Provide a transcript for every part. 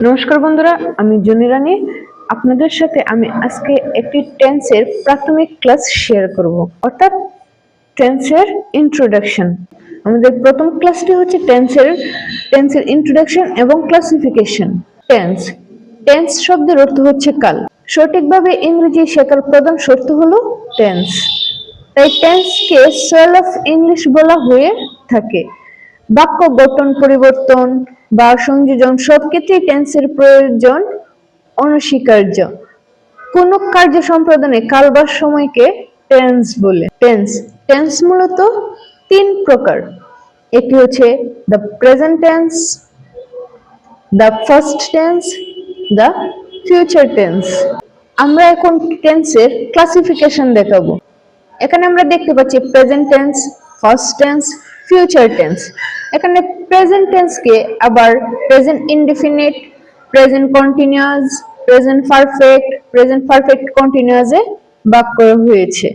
নমস্কার বন্ধুরা, আমি জনি রানী। আপনাদের সাথে আমি আজকে একটি টেন্সের প্রাথমিক ক্লাস শেয়ার করব, অর্থাৎ টেন্সের ইন্ট্রোডাকশন। আমাদের প্রথম ক্লাসটি হচ্ছে টেন্সের ইন্ট্রোডাকশন এবং ক্লাসিফিকেশন। টেন্স টেন্স শব্দের অর্থ হচ্ছে কাল। সঠিকভাবে ইংরেজি শেখার প্রধান শর্ত হলো টেন্স। তাই টেন্সকে সোয়েল অফ ইংলিশ বলা হয়ে থাকে। বাক্য গঠন পরিবর্তন বা সংযোজন সব ক্ষেত্রেই টেন্সের প্রয়োজন অনস্বীকার্য। কোন কার্য সম্পাদনে কাল বা সময়কে টেন্স বলে। টেন্স মূলত তিন প্রকার। একটি হচ্ছে the present tense, the first tense, the future tense. আমরা এখন টেন্সের ক্লাসিফিকেশন দেখাবো। এখানে আমরা দেখতে পাচ্ছি present tense, first tense, future tense. এখানে প্রেজেন্ট টেন্সকে আবার present indefinite, present continuous, present perfect কন্টিনিউয়াসে ভাগ করা হয়েছে।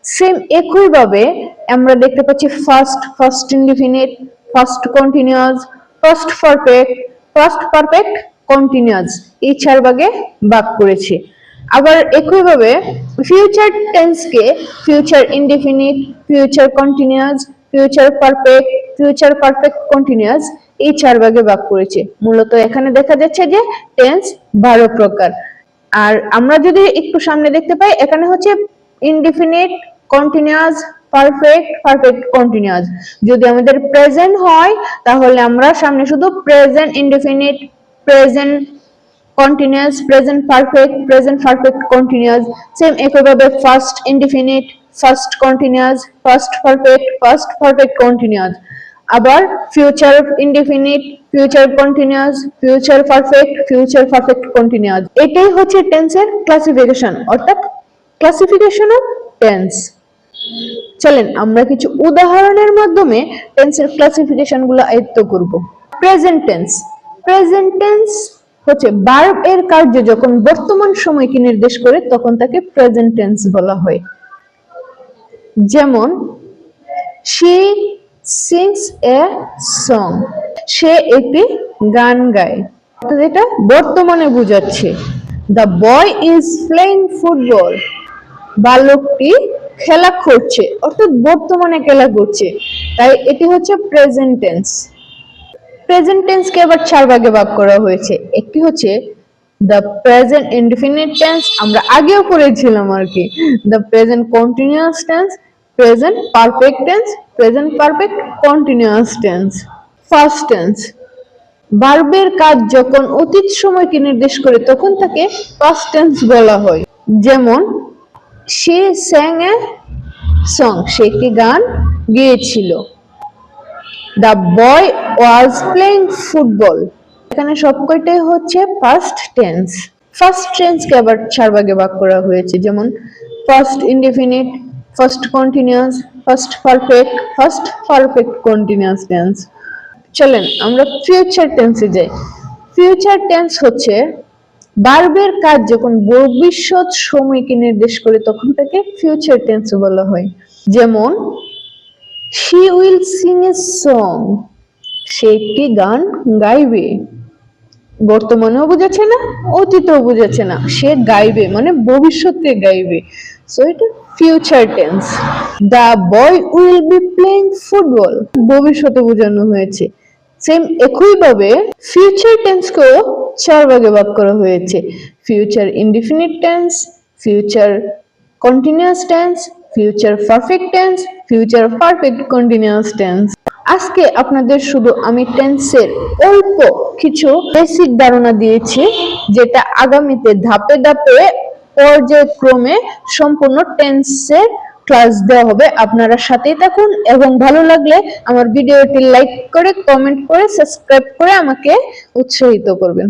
সেম একইভাবে আমরা দেখতে পাচ্ছি first indefinite, first continuous, first perfect continuous এই চার ভাগে ভাগ করেছি। আবার একইভাবে ফিউচার টেন্সকে future indefinite, future continuous, future perfect continuous এই চার ভাগে ভাগ করেছে। মূলত এখানে দেখা যাচ্ছে যে টেন্স 12 প্রকার। আর আমরা যদি একটু সামনে দেখতে পাই, এখানে হচ্ছে ইনডিফিনিট, কন্টিনিউয়াস, পারফেক্ট কন্টিনিউয়াস। যদি আমাদের প্রেজেন্ট হয় তাহলে আমরা সামনে শুধু present indefinite, present continuous, present perfect continuous. Same একইভাবে first indefinite, first continuous, first perfect continuous. আবার future indefinite, future continuous, future perfect continuous. এটাই হচ্ছে টেন্সের ক্লাসিফিকেশন, অর্থাৎ ক্লাসিফিকেশন অফ টেন্স। চলেন আমরা কিছু উদাহরণের মাধ্যমে টেন্সের ক্লাসিফিকেশন গুলো আয়ত্ত করব। প্রেজেন্ট টেন্স হচ্ছে ভার্ব এর কার্য যখন বর্তমান সময়কে নির্দেশ করে তখন তাকে প্রেজেন্ট টেন্স বলা হয়। যেমন she sings a song, সে একটি গান গায়, এটা বর্তমানে বোঝাচ্ছে। the boy is playing football, বালকটি খেলা করছে, অর্থাৎ বর্তমানে খেলা করছে। তাই এটি হচ্ছে প্রেজেন্ট টেন্স। প্রেজেন্ট টেন্সকে আবার চার ভাগে ভাগ করা হয়েছে। একটি হচ্ছে দ্য প্রেজেন্ট ইনডিফিনিট টেন্স, আমরা আগেও পড়েছিলাম আর কি। The present continuous tense, present perfect tense, present perfect continuous tense. First tense ভার্বের কাজ যখন অতীত সময়কে নির্দেশ করে তখন তাকে ফার্স্ট টেন্স বলা হয়। যেমন she sang a song, সে একটি গান গেয়েছিল। The boy was playing football, এখানে সবকটাই হচ্ছে ফার্স্ট টেন্স। ফার্স্ট টেন্সকে আবার চার ভাগে ভাগ করা হয়েছে। যেমন first indefinite, first continuous, first perfect continuous tense. চলেন আমরা ফিউচার টেন্সে যাই। ফিউচার টেন্স হচ্ছে ভার্বের কাজ যখন ভবিষ্যৎ সময়কে নির্দেশ করে তখন তাকে ফিউচার টেন্স বলা হয়। যেমন she will sing a song, সে একটি গান গাইবে। বর্তমানেও বোঝাচ্ছে না, অতীতেও বোঝাচ্ছে না, সে গাইবে মানে ভবিষ্যতে গাইবে। সো এটা future tense. the boy will be playing football, ভবিষ্যতে বোঝানো হয়েছে। সেম একইভাবে ফিউচার টেন্সকেও চার ভাগে ভাগ করা হয়েছে। Future indefinite tense, future continuous tense, future perfect tense, future perfect continuous tense. আজকে আপনাদের শুধু আমি টেন্সের অল্প কিছু বেসিক ধারণা দিয়েছি, যেটা আগামীতে ধাপে ধাপে পর্যায়ক্রমে সম্পূর্ণ টেন্সের ক্লাস দেওয়া হবে। আপনারা সাথেই থাকুন এবং ভালো লাগলে আমার ভিডিওটি লাইক করে, কমেন্ট করে, সাবস্ক্রাইব করে আমাকে উৎসাহিত করবেন।